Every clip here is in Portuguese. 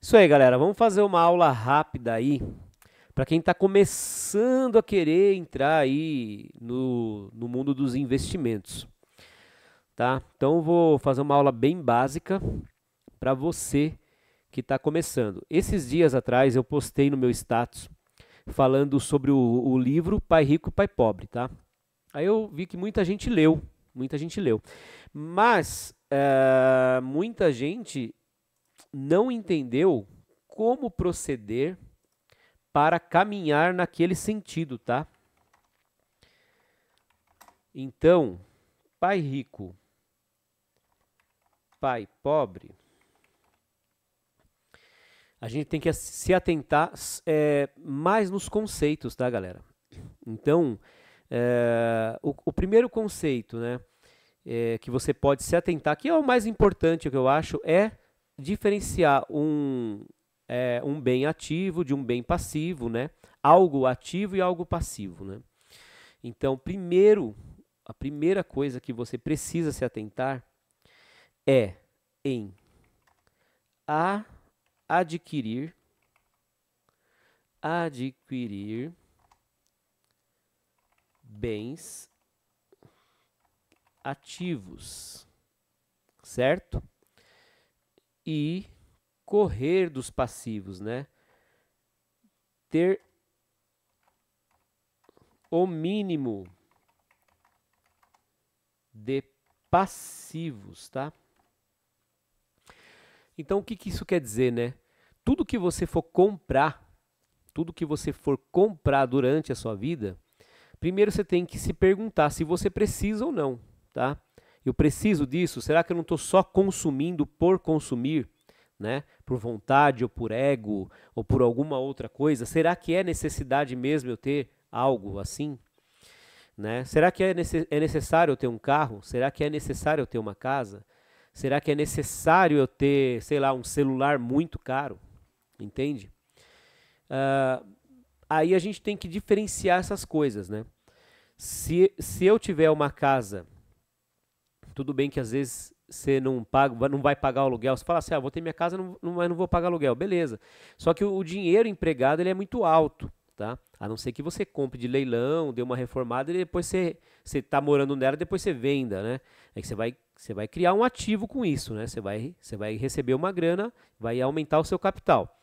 Isso aí, galera. Vamos fazer uma aula rápida aí para quem está começando a querer entrar aí no mundo dos investimentos, tá? Então, eu vou fazer uma aula bem básica para você que está começando. Esses dias atrás eu postei no meu status falando sobre o livro Pai Rico, Pai Pobre, tá? Aí eu vi que muita gente leu, mas muita gente não entendeu como proceder para caminhar naquele sentido, tá? Então, pai rico, pai pobre, a gente tem que se atentar mais nos conceitos, tá, galera? Então, o primeiro conceito, né, que você pode se atentar, que é o mais importante, que eu acho, é diferenciar um bem ativo de um bem passivo, né? Algo ativo e algo passivo, né? Então, a primeira coisa que você precisa se atentar é em adquirir bens ativos, certo? E correr dos passivos, né? Ter o mínimo de passivos, tá? Então, o que que isso quer dizer, né? Tudo que você for comprar, tudo que você for comprar durante a sua vida, primeiro você tem que se perguntar se você precisa ou não, tá? Eu preciso disso? Será que eu não estou só consumindo por consumir, né? Por vontade ou por ego ou por alguma outra coisa? Será que é necessidade mesmo eu ter algo assim? Né? Será que é necessário eu ter um carro? Será que é necessário eu ter uma casa? Será que é necessário eu ter, sei lá, um celular muito caro? Entende? Aí a gente tem que diferenciar essas coisas, né? Se eu tiver uma casa, tudo bem que às vezes você não vai pagar o aluguel, você fala assim, vou ter minha casa, mas não vou pagar aluguel, beleza. Só que o dinheiro empregado ele é muito alto, tá? A não ser que você compre de leilão, dê uma reformada e depois você está morando nela, depois você venda, né? Aí você vai criar um ativo com isso, né? Você vai receber uma grana, vai aumentar o seu capital.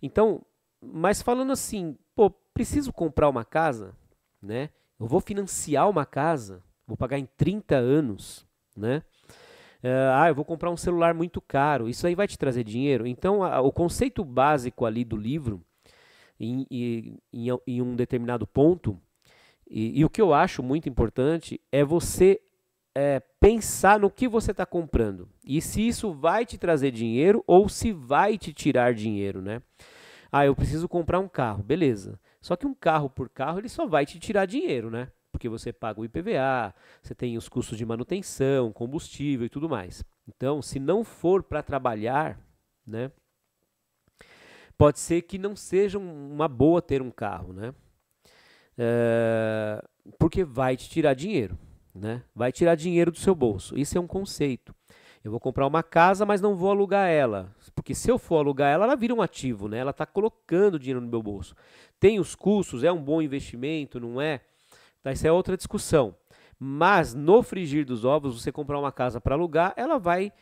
Então, mas falando assim, pô, preciso comprar uma casa, né? Eu vou financiar uma casa, vou pagar em 30 anos, né? Eu vou comprar um celular muito caro, isso aí vai te trazer dinheiro? Então, o conceito básico ali do livro, em um determinado ponto, e o que eu acho muito importante é você pensar no que você está comprando e se isso vai te trazer dinheiro ou se vai te tirar dinheiro, né? Eu preciso comprar um carro, beleza. Só que um carro por carro ele só vai te tirar dinheiro, né? Porque você paga o IPVA, você tem os custos de manutenção, combustível e tudo mais. Então, se não for para trabalhar, né? Pode ser que não seja uma boa ter um carro, né? Porque vai te tirar dinheiro, né? Vai tirar dinheiro do seu bolso. Isso é um conceito. Eu vou comprar uma casa, mas não vou alugar ela. Porque se eu for alugar ela, ela vira um ativo, né? Ela está colocando dinheiro no meu bolso. Tem os custos, é um bom investimento, não é? Tá, isso é outra discussão. Mas no frigir dos ovos, você comprar uma casa para alugar, ela vai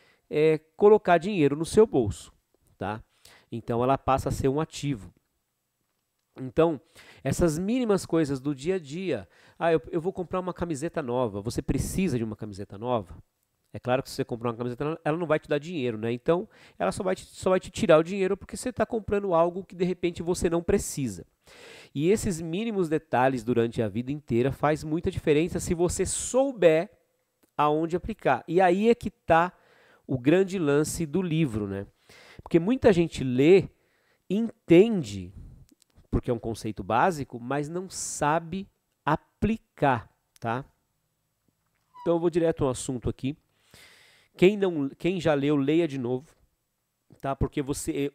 colocar dinheiro no seu bolso, tá? Então ela passa a ser um ativo. Então, essas mínimas coisas do dia a dia. Eu vou comprar uma camiseta nova. Você precisa de uma camiseta nova? É claro que se você comprar uma camiseta nova, ela não vai te dar dinheiro, né? Então, ela só vai te tirar o dinheiro porque você está comprando algo que de repente você não precisa. E esses mínimos detalhes durante a vida inteira faz muita diferença se você souber aonde aplicar. E aí é que está o grande lance do livro, né? Porque muita gente lê, entende, porque é um conceito básico, mas não sabe aplicar, tá? Então eu vou direto ao assunto aqui. Quem já leu, leia de novo, tá? Porque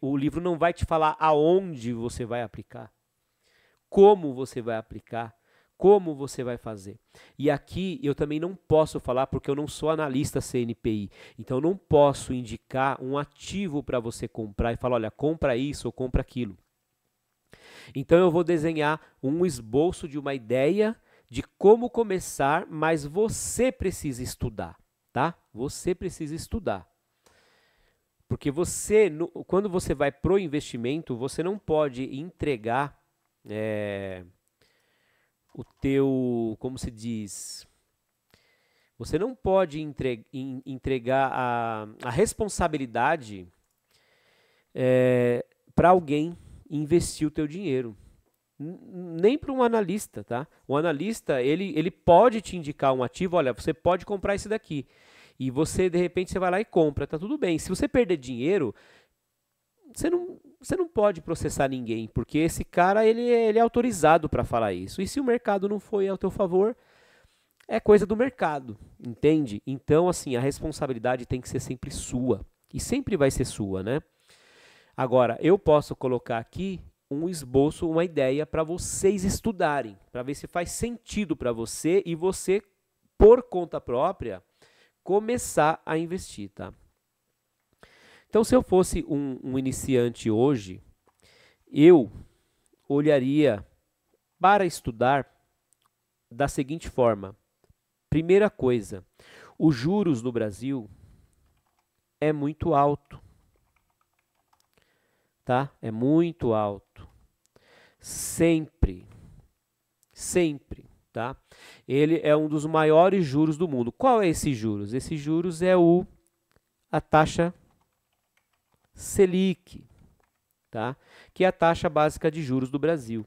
o livro não vai te falar aonde você vai aplicar, como você vai aplicar, como você vai fazer. E aqui eu também não posso falar porque eu não sou analista CNPI, então eu não posso indicar um ativo para você comprar e falar, olha, compra isso ou compra aquilo. Então eu vou desenhar um esboço de uma ideia de como começar, mas você precisa estudar, tá? Você precisa estudar. Porque você, quando você vai pro investimento, você não pode entregar o teu, como se diz, você não pode entregar a responsabilidade para alguém investir o teu dinheiro. Nem para um analista, tá? O analista, ele pode te indicar um ativo, olha, você pode comprar esse daqui. E você, de repente, você vai lá e compra, tá tudo bem. Se você perder dinheiro, você não pode processar ninguém, porque esse cara, ele é autorizado para falar isso. E se o mercado não foi ao teu favor, é coisa do mercado, entende? Então, assim, a responsabilidade tem que ser sempre sua. E sempre vai ser sua, né? Agora, eu posso colocar aqui um esboço, uma ideia para vocês estudarem, para ver se faz sentido para você e você, por conta própria, começar a investir, tá? Então, se eu fosse um iniciante hoje, eu olharia para estudar da seguinte forma. Primeira coisa, os juros no Brasil é muito alto, tá? É muito alto. Sempre, tá? Ele é um dos maiores juros do mundo. Qual é esse juros? Esse juros é a taxa Selic, tá? Que é a taxa básica de juros do Brasil.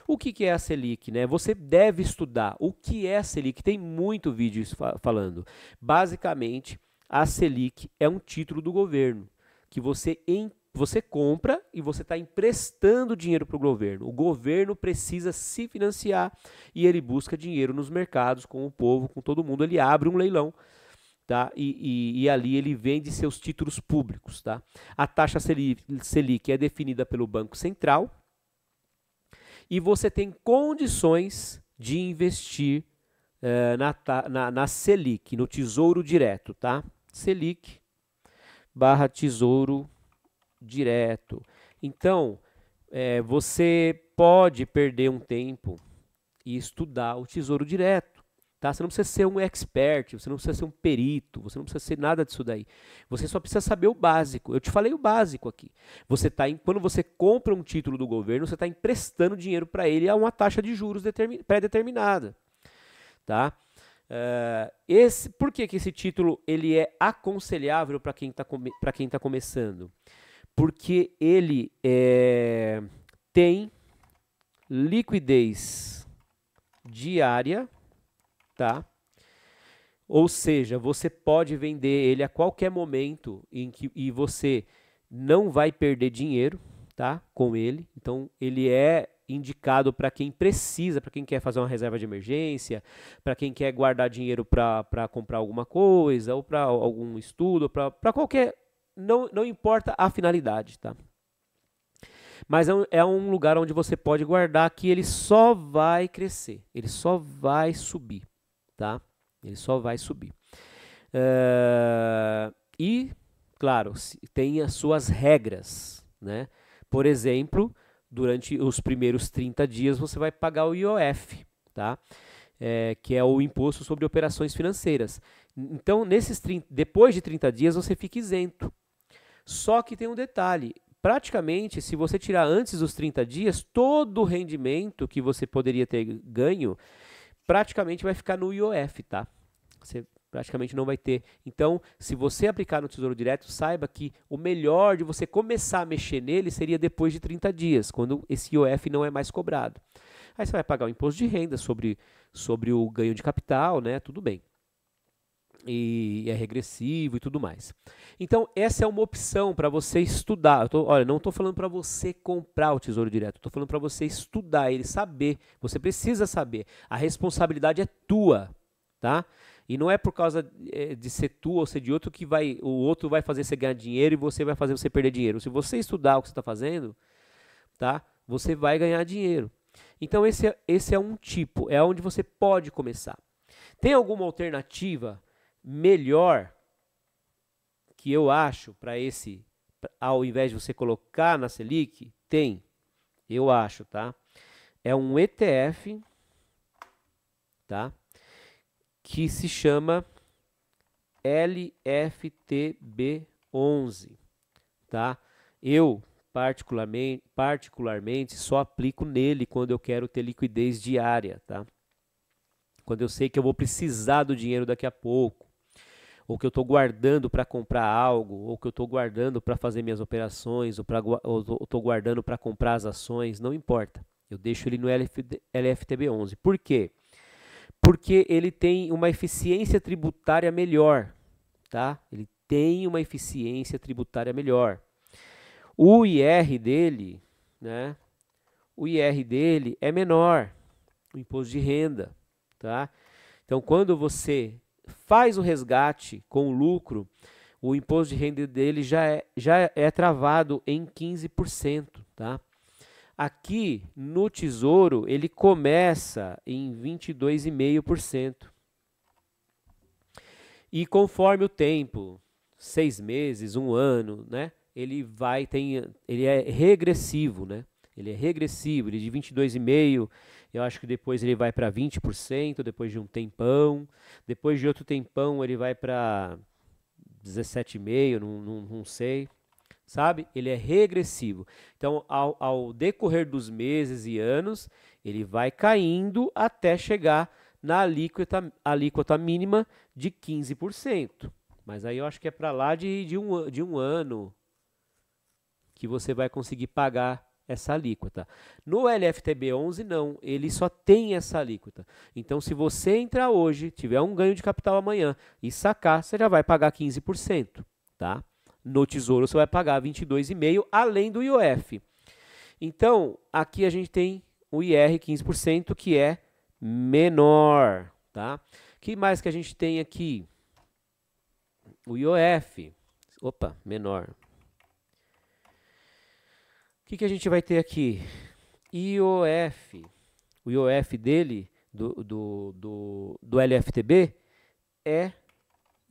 O que é a Selic, né? Você deve estudar o que é a Selic. Tem muito vídeo falando. Basicamente, a Selic é um título do governo que você compra e você está emprestando dinheiro para o governo. O governo precisa se financiar e ele busca dinheiro nos mercados, com o povo, com todo mundo. Ele abre um leilão, tá? E ali ele vende seus títulos públicos, tá? A taxa Selic é definida pelo Banco Central e você tem condições de investir na Selic, no Tesouro Direto, tá? Selic / Tesouro Direto. Então, você pode perder um tempo e estudar o Tesouro Direto. Tá? Você não precisa ser um expert, você não precisa ser um perito, você não precisa ser nada disso daí. Você só precisa saber o básico. Eu te falei o básico aqui. Quando você compra um título do governo, você está emprestando dinheiro para ele a uma taxa de juros pré-determinada. Tá? Por que esse título ele é aconselhável para quem tá começando? Porque ele tem liquidez diária, tá? Ou seja, você pode vender ele a qualquer momento e você não vai perder dinheiro, tá? Com ele. Então, ele é indicado para quem precisa, para quem quer fazer uma reserva de emergência, para quem quer guardar dinheiro para comprar alguma coisa, ou para algum estudo, para qualquer... Não importa a finalidade, tá? Mas é um lugar onde você pode guardar que ele só vai crescer, ele só vai subir, tá? Ele só vai subir. E, claro, tem as suas regras, né? Por exemplo, durante os primeiros 30 dias você vai pagar o IOF, tá? Que é o Imposto sobre Operações Financeiras. Então, depois de 30 dias você fica isento. Só que tem um detalhe, praticamente, se você tirar antes dos 30 dias, todo o rendimento que você poderia ter ganho, praticamente vai ficar no IOF, tá? Você praticamente não vai ter. Então, se você aplicar no Tesouro Direto, saiba que o melhor de você começar a mexer nele seria depois de 30 dias, quando esse IOF não é mais cobrado. Aí você vai pagar o imposto de renda sobre o ganho de capital, né? Tudo bem. E é regressivo e tudo mais. Então, essa é uma opção para você estudar. Olha, não estou falando para você comprar o Tesouro Direto, estou falando para você estudar ele, saber. Você precisa saber. A responsabilidade é tua, tá? E não é por causa de ser tua ou ser de outro que o outro vai fazer você ganhar dinheiro e você vai fazer você perder dinheiro. Se você estudar o que você está fazendo, tá? Você vai ganhar dinheiro. Então esse é um tipo, é onde você pode começar. Tem alguma alternativa melhor que eu acho para esse, ao invés de você colocar na Selic? Tem, eu acho, tá? É um ETF, tá? Que se chama LFTB11, tá? Eu particularmente só aplico nele quando eu quero ter liquidez diária, tá? Quando eu sei que eu vou precisar do dinheiro daqui a pouco, ou que eu estou guardando para comprar algo, ou que eu estou guardando para fazer minhas operações, ou estou guardando para comprar as ações, não importa. Eu deixo ele no LFTB11. Por quê? Porque ele tem uma eficiência tributária melhor, tá? Ele tem uma eficiência tributária melhor. O IR dele, né? O IR dele é menor, o imposto de renda, tá? Então, quando você faz o resgate com o lucro, o imposto de renda dele já é travado em 15%, tá? Aqui no Tesouro ele começa em 22,5%. E conforme o tempo, 6 meses, 1 ano, né? Ele é regressivo, né? Ele é regressivo, ele de 22,5%, eu acho que depois ele vai para 20%, depois de um tempão, depois de outro tempão ele vai para 17,5%, não sei, sabe? Ele é regressivo. Então, ao decorrer dos meses e anos, ele vai caindo até chegar na alíquota mínima de 15%. Mas aí eu acho que é para lá de um ano que você vai conseguir pagar essa alíquota. No LFTB11 não, ele só tem essa alíquota. Então se você entrar hoje, tiver um ganho de capital amanhã e sacar, você já vai pagar 15%, tá? No Tesouro você vai pagar 22,5% além do IOF. Então, aqui a gente tem o IR 15% que é menor, tá? O que mais que a gente tem aqui? O IOF, opa, menor. O que a gente vai ter aqui? IOF. O IOF dele, do LFTB, é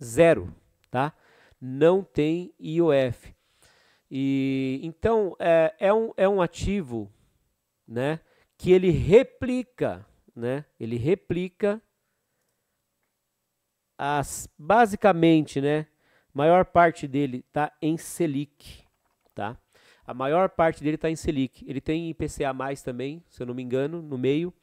0, tá? Não tem IOF. E, então, é um ativo, né, que ele replica, né? Ele replica basicamente, né? Maior parte dele está em Selic, tá? A maior parte dele está em Selic. Ele tem IPCA+, também, se eu não me engano, no meio.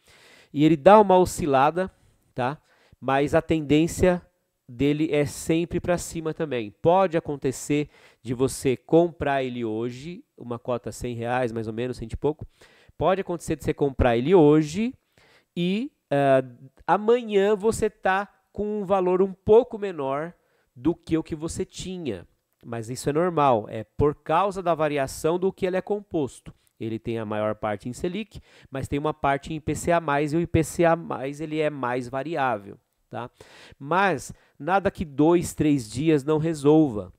E ele dá uma oscilada, tá? Mas a tendência dele é sempre para cima também. Pode acontecer de você comprar ele hoje, uma cota R$100, mais ou menos, 100 e pouco. Pode acontecer de você comprar ele hoje e amanhã você tá com um valor um pouco menor do que o que você tinha. Mas isso é normal, é por causa da variação do que ele é composto. Ele tem a maior parte em Selic, mas tem uma parte em IPCA+, e o IPCA+, ele é mais variável, tá? Mas nada que 2, 3 dias não resolva,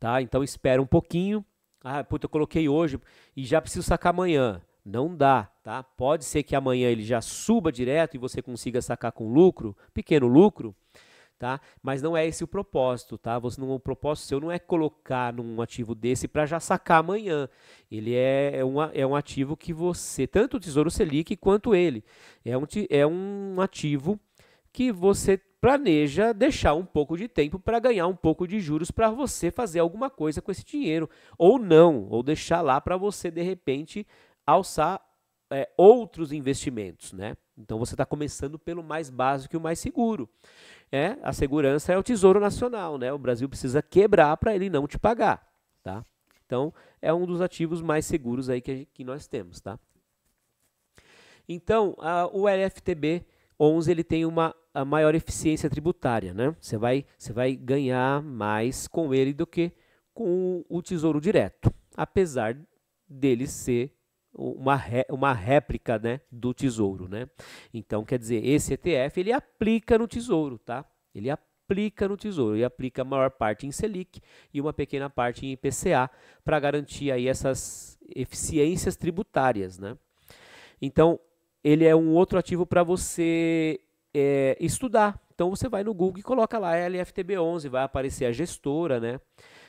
tá? Então espera um pouquinho. Ah, puta, eu coloquei hoje e já preciso sacar amanhã. Não dá, tá? Pode ser que amanhã ele já suba direto e você consiga sacar com lucro, pequeno lucro, tá? Mas não é esse o propósito, tá? O propósito seu não é colocar num ativo desse para já sacar amanhã. Ele é um ativo que você, tanto o Tesouro Selic quanto ele, é um ativo que você planeja deixar um pouco de tempo para ganhar um pouco de juros para você fazer alguma coisa com esse dinheiro, ou não, ou deixar lá para você de repente alçar outros investimentos, né? Então você está começando pelo mais básico e o mais seguro. A segurança é o Tesouro Nacional, né? O Brasil precisa quebrar para ele não te pagar, tá? Então é um dos ativos mais seguros aí que nós temos, tá? Então o LFTB11 ele tem a maior eficiência tributária, né? Você vai ganhar mais com ele do que com o Tesouro Direto, apesar dele ser uma réplica, né, do Tesouro, né? Então, quer dizer, esse ETF ele aplica no Tesouro, tá? Ele aplica no Tesouro e aplica a maior parte em Selic e uma pequena parte em IPCA para garantir aí essas eficiências tributárias, né? Então, ele é um outro ativo para você estudar. Então, você vai no Google e coloca lá LFTB11, vai aparecer a gestora, né?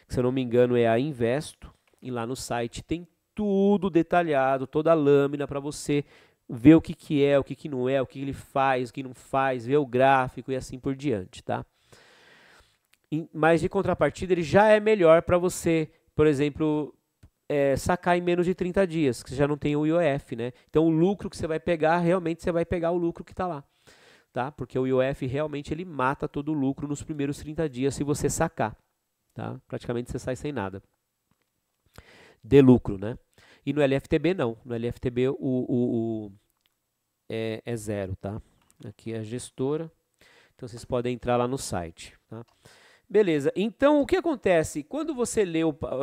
Se eu não me engano é a Investo, e lá no site tem tudo detalhado, toda a lâmina para você ver o que, que é, o que, que não é, o que ele faz, o que não faz, ver o gráfico e assim por diante, tá? Mas de contrapartida ele já é melhor para você, por exemplo, sacar em menos de 30 dias, que você já não tem o IOF, né? Então o lucro que você vai pegar, realmente você vai pegar o lucro que está lá, tá? Porque o IOF realmente ele mata todo o lucro nos primeiros 30 dias se você sacar, tá? Praticamente você sai sem nada de lucro, né? E no LFTB não, no LFTB é zero, tá? Aqui é a gestora, então vocês podem entrar lá no site, tá? Beleza, então o que acontece? Quando você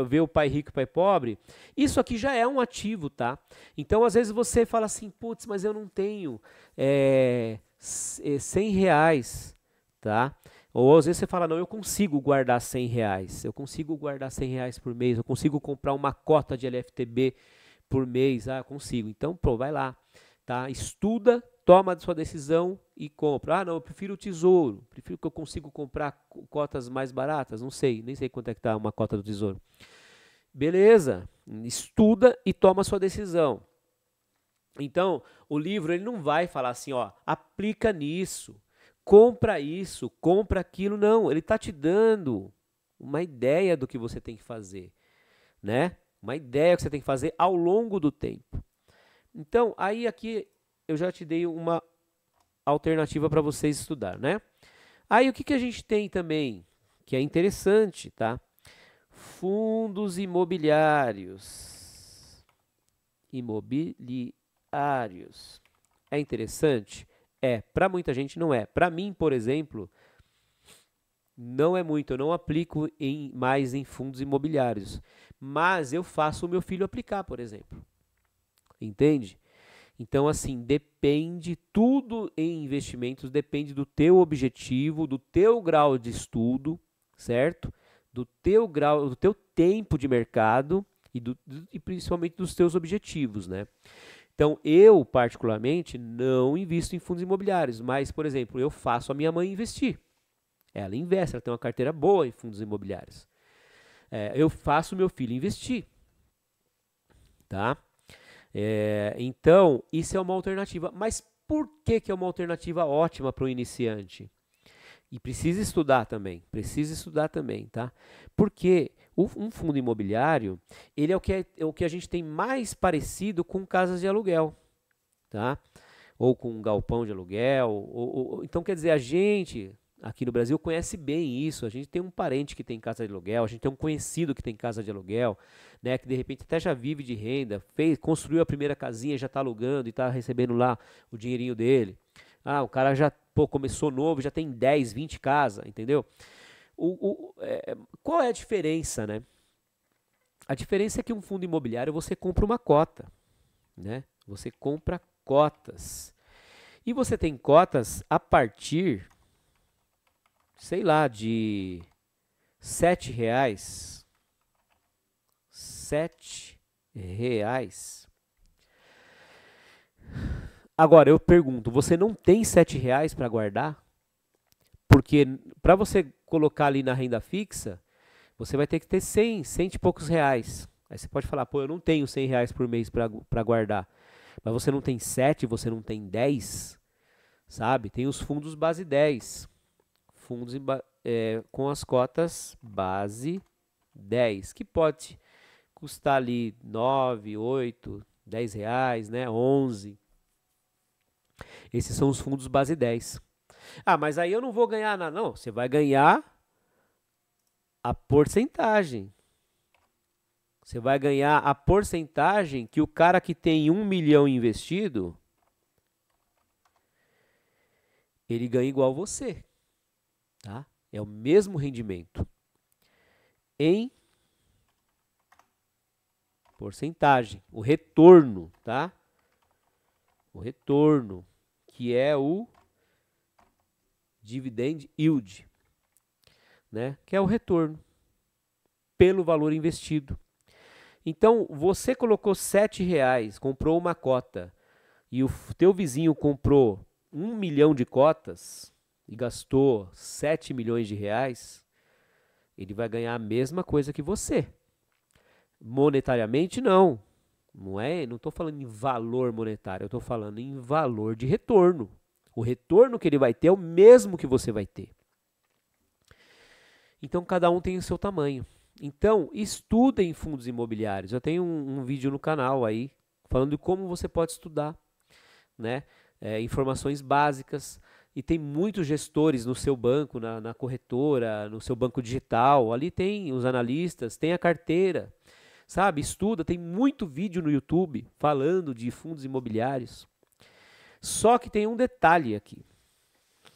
vê o Pai Rico e Pai Pobre, isso aqui já é um ativo, tá? Então às vezes você fala assim, putz, mas eu não tenho 100 reais, tá? Ou às vezes você fala, não, eu consigo guardar 100 reais, eu consigo guardar 100 reais por mês, eu consigo comprar uma cota de LFTB por mês, eu consigo. Então, pô, vai lá, tá? Estuda, toma a sua decisão e compra. Ah, não, eu prefiro o Tesouro, prefiro que eu consigo comprar cotas mais baratas, não sei, nem sei quanto é que tá uma cota do Tesouro. Beleza, estuda e toma a sua decisão. Então, o livro ele não vai falar assim, ó, aplica nisso, compra isso, compra aquilo, não, ele está te dando uma ideia do que você tem que fazer, né? Uma ideia que você tem que fazer ao longo do tempo. Então, aí aqui eu já te dei uma alternativa para vocês estudar, né? Aí o que, que a gente tem também, que é interessante, tá? Fundos imobiliários. Imobiliários. É interessante? Para muita gente não é. Para mim, por exemplo, não é muito. Eu não aplico mais em fundos imobiliários. Mas eu faço o meu filho aplicar, por exemplo. Entende? Então, assim, depende, tudo em investimentos depende do teu objetivo, do teu grau de estudo, certo? Do teu grau, do teu tempo de mercado e principalmente dos teus objetivos, né? Então, eu, particularmente, não invisto em fundos imobiliários, mas, por exemplo, eu faço a minha mãe investir. Ela investe, ela tem uma carteira boa em fundos imobiliários. Eu faço o meu filho investir, tá? Então, isso é uma alternativa. Mas por que, que é uma alternativa ótima para o iniciante? E precisa estudar também, tá? Porque um fundo imobiliário, ele é o que a gente tem mais parecido com casas de aluguel, tá? Ou com um galpão de aluguel. Então, quer dizer, a gente aqui no Brasil conhece bem isso. A gente tem um parente que tem casa de aluguel, a gente tem um conhecido que tem casa de aluguel, né? Que de repente até já vive de renda, construiu a primeira casinha, já está alugando e está recebendo lá o dinheirinho dele. Ah, o cara já começou novo, já tem 10, 20 casas, entendeu? Qual é a diferença, né? A diferença é que um fundo imobiliário você compra uma cota, né? Você compra cotas. E você tem cotas a partir, sei lá, de R$7. R$7. Agora, eu pergunto, você não tem R$7 para guardar? Porque para você colocar ali na renda fixa, você vai ter que ter 100 e poucos reais. Aí você pode falar, pô, eu não tenho R$100 por mês para guardar. Mas você não tem 7, você não tem 10, sabe? Tem os fundos base 10. Fundos com as cotas base 10, que pode custar ali 9, 8, R$10, né? 11. Esses são os fundos base 10. Ah, mas aí eu não vou ganhar nada. Não, você vai ganhar a porcentagem. Você vai ganhar a porcentagem que o cara que tem 1 milhão investido, ele ganha igual você, tá? É o mesmo rendimento em porcentagem, o retorno, tá? O retorno, que é o dividend yield, né? Que é o retorno pelo valor investido. Então, você colocou R$7, comprou uma cota e o teu vizinho comprou 1 milhão de cotas e gastou 7 milhões de reais, ele vai ganhar a mesma coisa que você. Monetariamente, não. Não estou falando em valor monetário, eu estou falando em valor de retorno. O retorno que ele vai ter é o mesmo que você vai ter. Então, cada um tem o seu tamanho. Então, estudem fundos imobiliários. Eu tenho um vídeo no canal aí, falando de como você pode estudar, né? Informações básicas. E tem muitos gestores no seu banco, na corretora, no seu banco digital. Ali tem os analistas, tem a carteira. Sabe, estuda, tem muito vídeo no YouTube falando de fundos imobiliários. Só que tem um detalhe aqui.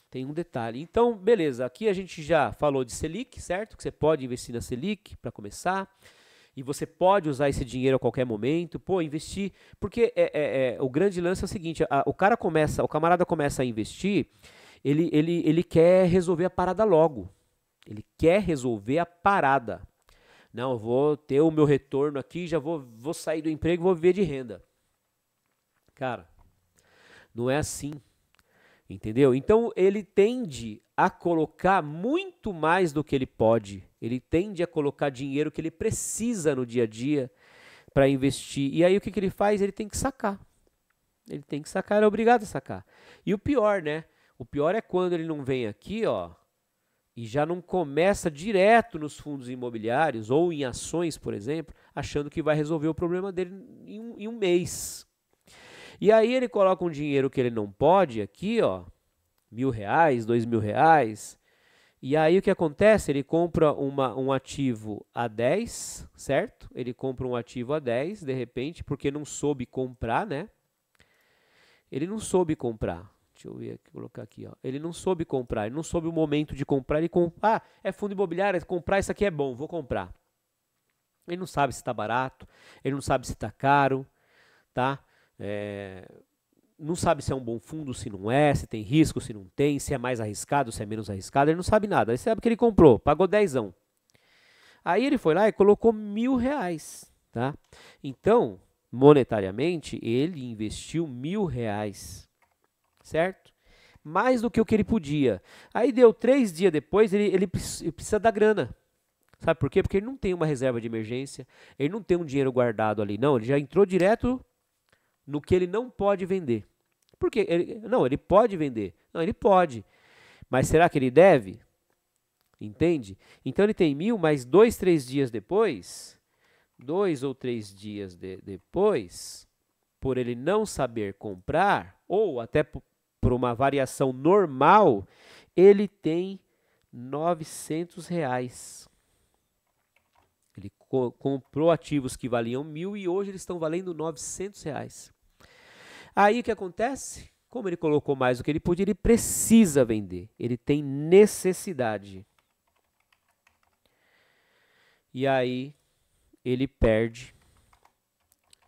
Tem um detalhe. Então, beleza, aqui a gente já falou de Selic, certo? Que você pode investir na Selic para começar. E você pode usar esse dinheiro a qualquer momento. Pô, investir. Porque o grande lance é o seguinte, o camarada começa a investir, ele quer resolver a parada logo. Ele quer resolver a parada. Não, eu vou ter o meu retorno aqui, já vou sair do emprego e vou viver de renda. Cara, não é assim, entendeu? Então ele tende a colocar muito mais do que ele pode. Ele tende a colocar dinheiro que ele precisa no dia a dia para investir. E aí o que ele faz? Ele tem que sacar. Ele tem que sacar, ele é obrigado a sacar. E o pior, né? O pior é quando ele não vem aqui, ó, e já não começa direto nos fundos imobiliários ou em ações, por exemplo, achando que vai resolver o problema dele em um mês. E aí ele coloca um dinheiro que ele não pode aqui, ó, R$ 1.000, R$ 2.000, e aí o que acontece? Ele compra um ativo a 10, certo? Ele compra um ativo a 10, de repente, porque não soube comprar, né? Ele não soube comprar. Deixa eu ver aqui, colocar aqui, ó. Ele não soube comprar, ele não soube o momento de comprar. É fundo imobiliário, comprar isso aqui é bom, vou comprar. Ele não sabe se está barato, ele não sabe se está caro, tá? Não sabe se é um bom fundo, se não é, se tem risco, se não tem, se é mais arriscado, se é menos arriscado. Ele não sabe nada. Ele sabe que ele comprou, pagou 10. Aí ele foi lá e colocou R$ 1.000, tá? Então, monetariamente, ele investiu R$ 1.000. Certo? Mais do que o que ele podia. Aí deu 3 dias depois, ele precisa da grana. Sabe por quê? Porque ele não tem uma reserva de emergência, ele não tem um dinheiro guardado ali, não. Ele já entrou direto no que ele não pode vender. Por quê? Ele pode vender. Não, ele pode. Mas será que ele deve? Entende? Então ele tem 1.000, mas 2 ou 3 dias depois, por ele não saber comprar, ou até por uma variação normal, ele tem R$ 900. Ele comprou ativos que valiam 1.000 e hoje eles estão valendo R$ 900. Aí o que acontece? Como ele colocou mais do que ele podia, ele precisa vender. Ele tem necessidade. E aí ele perde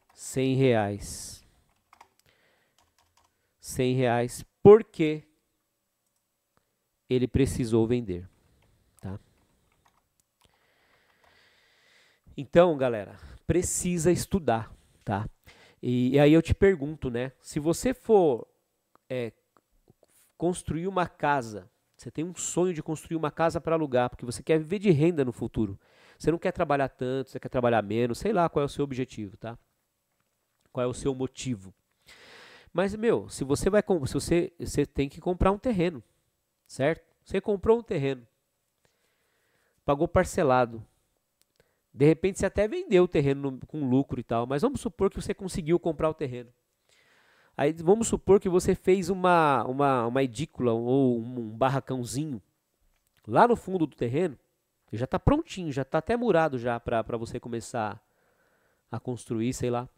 R$ 100. R$ 100 porque ele precisou vender, tá? Então, galera, precisa estudar, tá? E aí eu te pergunto, né? Se você for construir uma casa, você tem um sonho de construir uma casa para alugar, porque você quer viver de renda no futuro. Você não quer trabalhar tanto, você quer trabalhar menos, sei lá qual é o seu objetivo, tá? Qual é o seu motivo? Mas, se você tem que comprar um terreno, certo? Você comprou um terreno, pagou parcelado. De repente você até vendeu o terreno com lucro e tal, mas vamos supor que você conseguiu comprar o terreno. Aí vamos supor que você fez uma edícula ou um barracãozinho lá no fundo do terreno, já está prontinho, já está até murado já para você começar a construir, sei lá.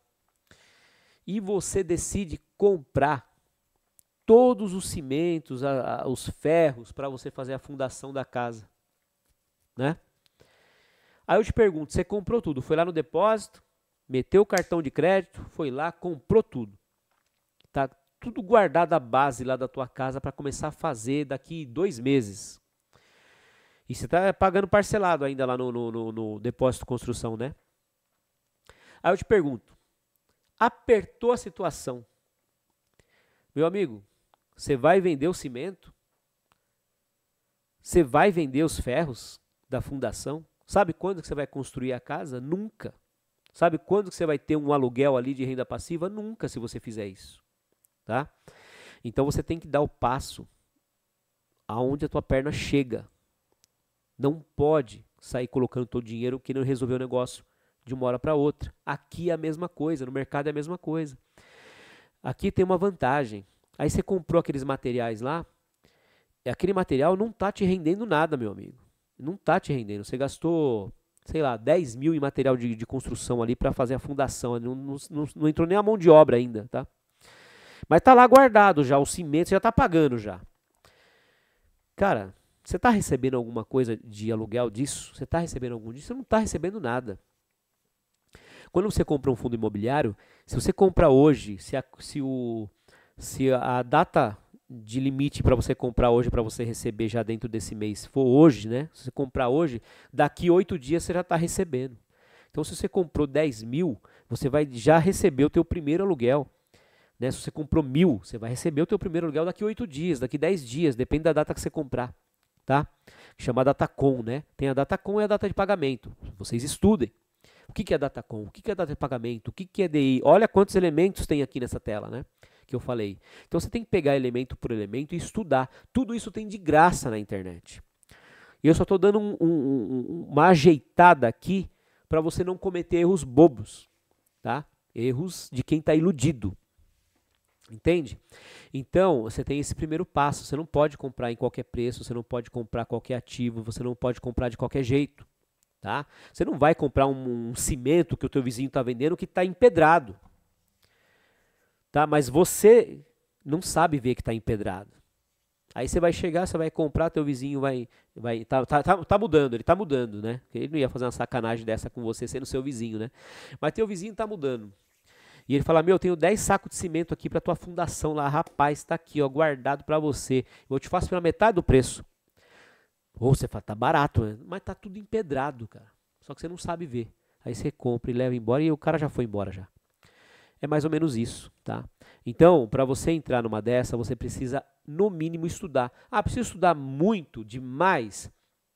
E você decide comprar todos os cimentos, os ferros para você fazer a fundação da casa, né? Aí eu te pergunto, você comprou tudo, foi lá no depósito, meteu o cartão de crédito, foi lá, comprou tudo. Tá tudo guardado a base lá da tua casa para começar a fazer daqui 2 meses. E você está pagando parcelado ainda lá no depósito de construção, né? Aí eu te pergunto, apertou a situação, Meu amigo, você vai vender o cimento? Você vai vender os ferros da fundação? Sabe quando que você vai construir a casa? Nunca. Sabe quando que você vai ter um aluguel ali de renda passiva? Nunca, se você fizer isso, tá? Então você tem que dar o passo aonde a tua perna chega. Não pode sair colocando todo o dinheiro que não resolveu o negócio de uma hora para outra. Aqui é a mesma coisa, no mercado é a mesma coisa. Aqui tem uma vantagem. Aí você comprou aqueles materiais lá, aquele material não está te rendendo nada, meu amigo. Não está te rendendo. Você gastou, sei lá, 10 mil em material de construção ali para fazer a fundação. Não entrou nem a mão de obra ainda, tá? Mas tá lá guardado já, o cimento você já tá pagando já. Cara, você está recebendo alguma coisa de aluguel disso? Você está recebendo algum disso? Você não está recebendo nada. Quando você compra um fundo imobiliário, se você compra hoje, se a data de limite para você comprar hoje, para você receber já dentro desse mês, for hoje, né? Se você comprar hoje, daqui 8 dias você já está recebendo. Então, se você comprou 10 mil, você vai já receber o teu primeiro aluguel. Né? Se você comprou 1.000, você vai receber o teu primeiro aluguel daqui 8 dias, daqui 10 dias, depende da data que você comprar. Tá? Chama Datacom, né? Tem a Datacom e a data de pagamento. Vocês estudem. O que é Datacom? O que é data de pagamento? O que é DI? Olha quantos elementos tem aqui nessa tela, né? Que eu falei. Então você tem que pegar elemento por elemento e estudar. Tudo isso tem de graça na internet. E eu só estou dando uma ajeitada aqui para você não cometer erros bobos, tá? Erros de quem está iludido. Entende? Então, você tem esse primeiro passo. Você não pode comprar em qualquer preço, você não pode comprar qualquer ativo, você não pode comprar de qualquer jeito. Tá? Você não vai comprar um cimento que o teu vizinho está vendendo que está empedrado. Tá? Mas você não sabe ver que está empedrado. Aí você vai chegar, você vai comprar, teu vizinho tá mudando, ele está mudando, né? Ele não ia fazer uma sacanagem dessa com você sendo seu vizinho, né? Mas teu vizinho está mudando. E ele fala, meu, eu tenho 10 sacos de cimento aqui para tua fundação lá. Rapaz, está aqui, ó, guardado para você. Eu te faço pela metade do preço. Ou você fala, tá barato, né? Mas tá tudo empedrado, cara. Só que você não sabe ver. Aí você compra e leva embora e o cara já foi embora já. É mais ou menos isso, tá? Então, para você entrar numa dessa, você precisa, no mínimo, estudar. Ah, precisa estudar muito, demais?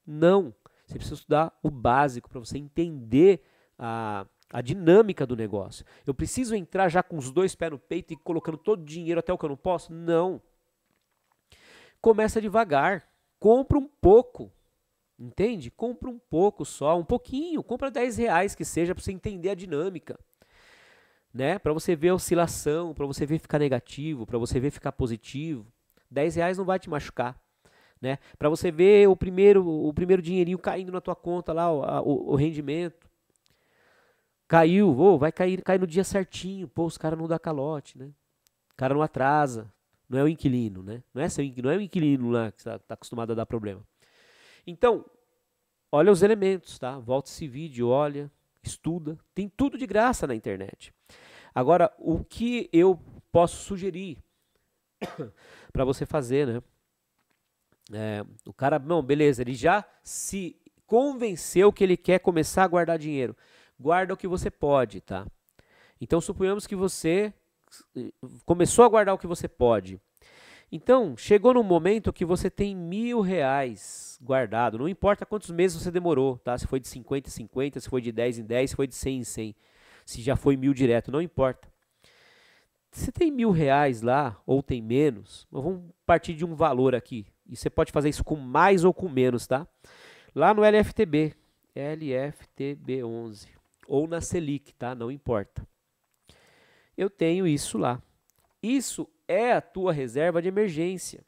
Não. Você precisa estudar o básico para você entender a dinâmica do negócio. Eu preciso entrar já com os 2 pés no peito e colocando todo o dinheiro até o que eu não posso? Não. Começa devagar. Compra um pouco. Entende? Compra um pouco só, um pouquinho. Compra R$10 que seja para você entender a dinâmica. Né? Para você ver a oscilação, para você ver ficar negativo, para você ver ficar positivo. R$10 não vai te machucar. Né? Para você ver o primeiro dinheirinho caindo na tua conta lá, o rendimento. Caiu, vai cair no dia certinho. Pô, os caras não dão calote, né? O cara não atrasa. Não é o inquilino, né? Não é o inquilino lá que está acostumado a dar problema. Então, olha os elementos, tá? Volta esse vídeo, olha, estuda. Tem tudo de graça na internet. Agora, o que eu posso sugerir para você fazer, né? O cara, não, beleza, ele já se convenceu que ele quer começar a guardar dinheiro. Guarda o que você pode, tá? Então, suponhamos que você começou a guardar o que você pode. Então, chegou no momento que você tem R$1.000 guardado. Não importa quantos meses você demorou, tá? Se foi de 50 em 50, se foi de 10 em 10, se foi de 100 em 100. Se já foi 1.000 direto, não importa. Se tem R$1.000 lá, ou tem menos, vamos partir de um valor aqui. E você pode fazer isso com mais ou com menos, tá? Lá no LFTB, LFTB 11, ou na Selic, tá? Não importa. Eu tenho isso lá. Isso é a tua reserva de emergência,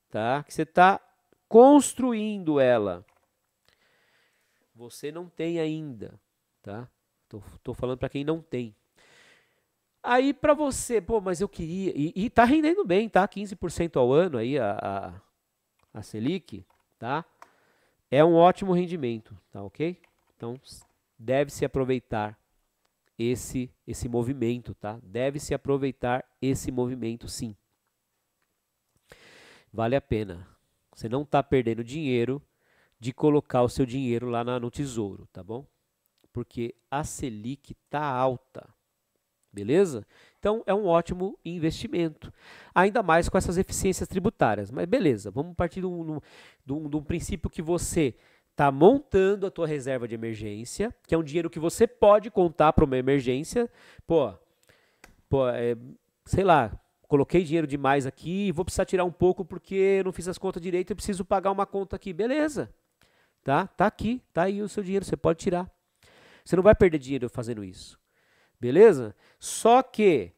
tá? Que você está construindo ela. Você não tem ainda, tá? Tô falando para quem não tem. Aí para você, pô, mas eu queria, e tá rendendo bem, tá? 15% ao ano aí a Selic, tá? É um ótimo rendimento, tá ok? Então, deve-se aproveitar esse movimento, tá? Deve-se aproveitar esse movimento, sim. Vale a pena. Você não está perdendo dinheiro de colocar o seu dinheiro lá no tesouro, tá bom? Porque a Selic tá alta. Beleza? Então é um ótimo investimento, ainda mais com essas eficiências tributárias. Mas beleza, vamos partir de um princípio que você está montando a tua reserva de emergência, que é um dinheiro que você pode contar para uma emergência. Pô, sei lá, coloquei dinheiro demais aqui, vou precisar tirar um pouco porque eu não fiz as contas direito, eu preciso pagar uma conta aqui. Beleza, tá? Tá aqui, tá aí o seu dinheiro, você pode tirar. Você não vai perder dinheiro fazendo isso. Beleza? Só que,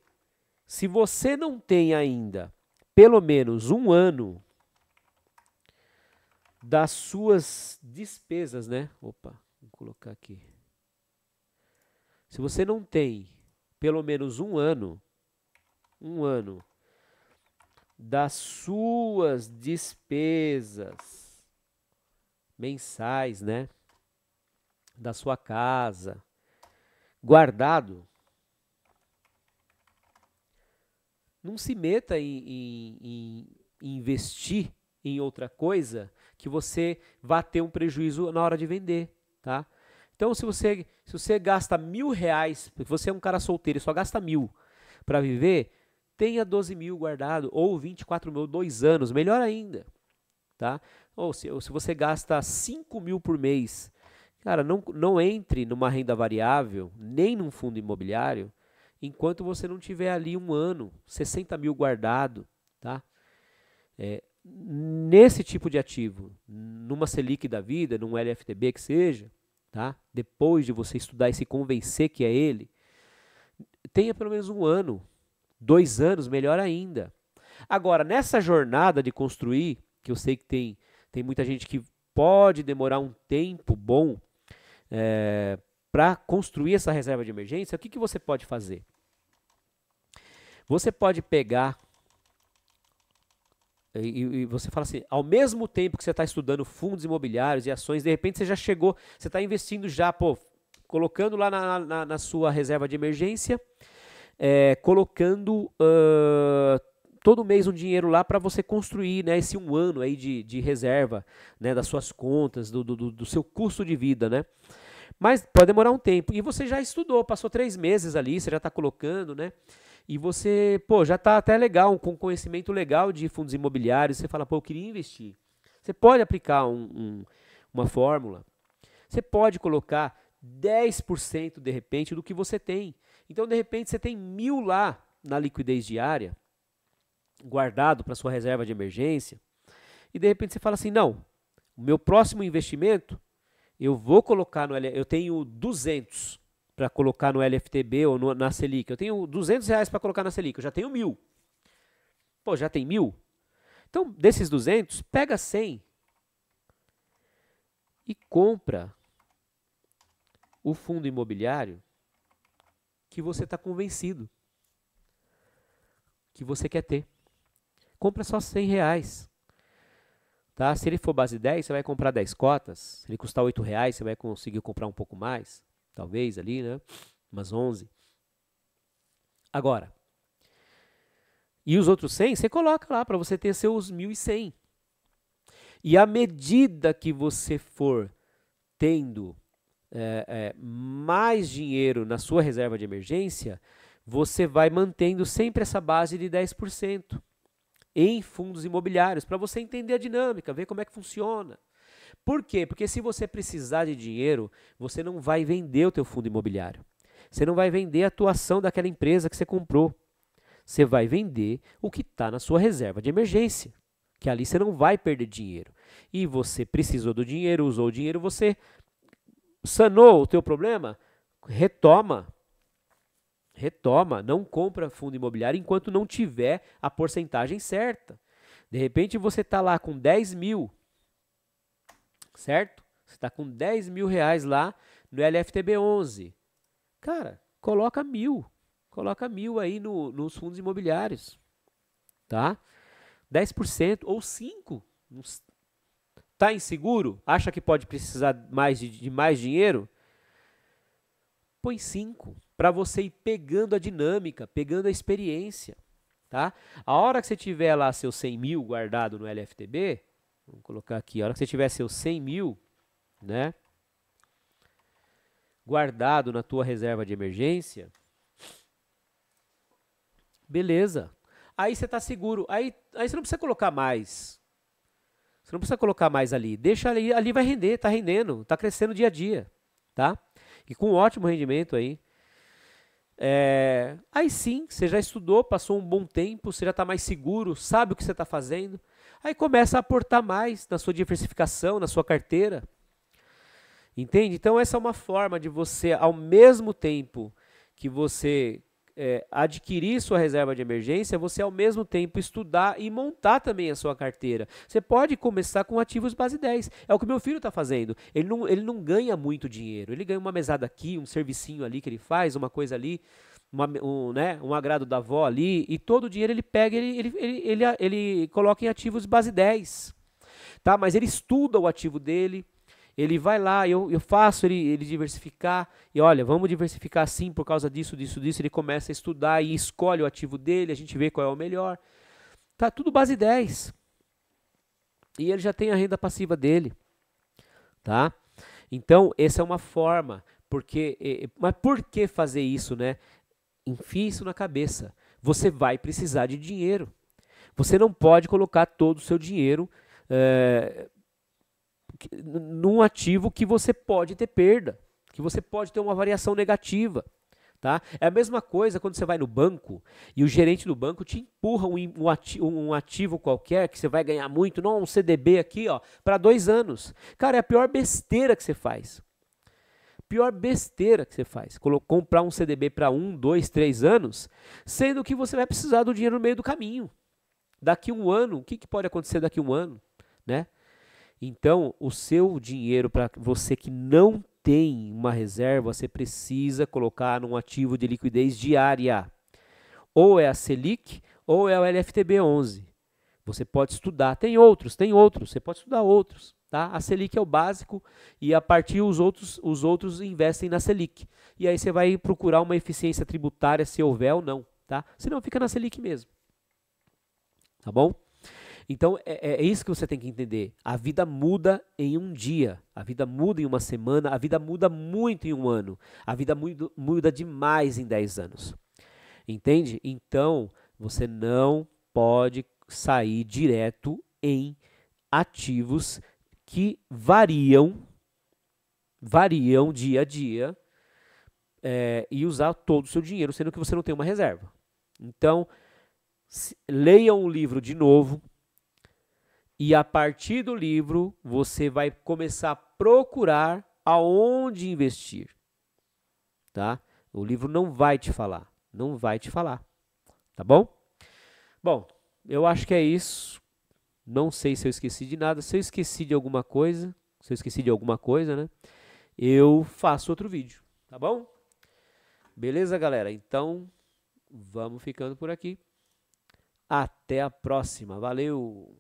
se você não tem ainda pelo menos um ano das suas despesas, né? Opa, vou colocar aqui. Se você não tem pelo menos um ano das suas despesas mensais, né? Da sua casa, guardado, não se meta em investir em outra coisa que você vá ter um prejuízo na hora de vender, tá? Então, se você gasta R$ 1.000, porque você é um cara solteiro e só gasta 1.000 para viver, tenha 12.000 guardado, ou 24.000, 2 anos, melhor ainda, tá? Ou se você gasta 5.000 por mês, cara, não entre numa renda variável, nem num fundo imobiliário, enquanto você não tiver ali um ano, 60.000 guardado, tá? Nesse tipo de ativo, numa Selic da vida, num LFTB que seja, tá? Depois de você estudar e se convencer que é ele, tenha pelo menos um ano, 2 anos, melhor ainda. Agora, nessa jornada de construir, que eu sei que tem muita gente que pode demorar um tempo bom para construir essa reserva de emergência, o que você pode fazer? Você pode pegar e você fala assim, ao mesmo tempo que você está estudando fundos imobiliários e ações, de repente você já chegou, você está investindo já, colocando lá na sua reserva de emergência, colocando todo mês um dinheiro lá para você construir, né, esse um ano aí de reserva, né, das suas contas, do seu custo de vida, né? Mas pode demorar um tempo. E você já estudou, passou 3 meses ali, você já está colocando, né? E você, já está até legal, com conhecimento legal de fundos imobiliários. Você fala, eu queria investir. Você pode aplicar uma fórmula. Você pode colocar 10% de repente do que você tem. Então, de repente, você tem 1.000 lá na liquidez diária, guardado para sua reserva de emergência. E de repente você fala assim, não, o meu próximo investimento, eu vou colocar eu tenho 200 para colocar no LFTB ou na Selic. Eu tenho R$ 200 para colocar na Selic, eu já tenho 1.000. Já tem 1.000? Então, desses 200, pega 100 e compra o fundo imobiliário que você está convencido que você quer ter. Compra só R$ 100. Tá? Se ele for base 10, você vai comprar 10 cotas. Se ele custar R$ 8, você vai conseguir comprar um pouco mais. Talvez ali, né? Umas 11. Agora, e os outros 100, você coloca lá para você ter seus 1.100. E à medida que você for tendo mais dinheiro na sua reserva de emergência, você vai mantendo sempre essa base de 10% em fundos imobiliários, para você entender a dinâmica, ver como é que funciona. Por quê? Porque se você precisar de dinheiro, você não vai vender o teu fundo imobiliário. Você não vai vender a atuação daquela empresa que você comprou. Você vai vender o que está na sua reserva de emergência, que ali você não vai perder dinheiro. E você precisou do dinheiro, usou o dinheiro, você sanou o teu problema, retoma, não compra fundo imobiliário enquanto não tiver a porcentagem certa. De repente você está lá com 10.000, certo? Você está com R$ 10.000 lá no LFTB 11. Cara, coloca 1.000. Coloca 1.000 aí nos fundos imobiliários. Tá? 10% ou 5%. Tá inseguro? Acha que pode precisar de mais dinheiro? Põe 5%. Para você ir pegando a dinâmica, pegando a experiência. Tá? A hora que você tiver lá seus 100.000 guardado no LFTB, vamos colocar aqui, a hora que você tiver seus 100.000, né, guardado na tua reserva de emergência, Beleza. Aí você está seguro. Aí você não precisa colocar mais. Você não precisa colocar mais ali. Deixa ali vai render, tá rendendo, tá crescendo dia a dia, tá? E com um ótimo rendimento aí. Aí sim, você já estudou, passou um bom tempo, você já está mais seguro, sabe o que você está fazendo. Aí começa a aportar mais na sua diversificação, na sua carteira. Entende? Então essa é uma forma de você, ao mesmo tempo que você adquirir sua reserva de emergência, você ao mesmo tempo estudar e montar também a sua carteira. Você pode começar com ativos base 10. É o que meu filho está fazendo. Ele não ganha muito dinheiro. Ele ganha uma mesada aqui, um servicinho ali que ele faz, uma coisa ali, um agrado da avó ali, e todo o dinheiro ele pega, ele coloca em ativos base 10. Tá? Mas ele estuda o ativo dele, ele vai lá, eu faço ele diversificar, e olha, vamos diversificar assim por causa disso, ele começa a estudar e escolhe o ativo dele, a gente vê qual é o melhor. Tá tudo base 10. E ele já tem a renda passiva dele, tá? Então, essa é uma forma, mas por que fazer isso, né? Enfie isso na cabeça. Você vai precisar de dinheiro. Você não pode colocar todo o seu dinheiro num ativo que você pode ter perda, que você pode ter uma variação negativa. Tá? É a mesma coisa quando você vai no banco e o gerente do banco te empurra um ativo qualquer que você vai ganhar muito, não, um CDB aqui, ó, para 2 anos. Cara, é a pior besteira que você faz. Pior besteira que você faz. Comprar um CDB para 1, 2, 3 anos, sendo que você vai precisar do dinheiro no meio do caminho. Daqui um ano, o que pode acontecer daqui um ano, né? Então, o seu dinheiro, para você que não tem uma reserva, você precisa colocar num ativo de liquidez diária. Ou é a Selic, ou é o LFTB 11. Você pode estudar. Tem outros, você pode estudar outros. Tá? A Selic é o básico e a partir os outros investem na Selic. E aí você vai procurar uma eficiência tributária, se houver ou não. Tá? Senão fica na Selic mesmo. Tá bom? Então, é isso que você tem que entender. A vida muda em um dia, a vida muda em uma semana, a vida muda muito em um ano, a vida muda demais em 10 anos. Entende? Então, você não pode sair direto em ativos que variam dia a dia e usar todo o seu dinheiro, sendo que você não tem uma reserva. Então, leiam o livro de novo, e a partir do livro, você vai começar a procurar aonde investir. Tá? O livro não vai te falar. Não vai te falar. Tá bom? Bom, eu acho que é isso. Não sei se eu esqueci de nada. Se eu esqueci de alguma coisa, né? Eu faço outro vídeo. Tá bom? Beleza, galera? Então, vamos ficando por aqui. Até a próxima. Valeu!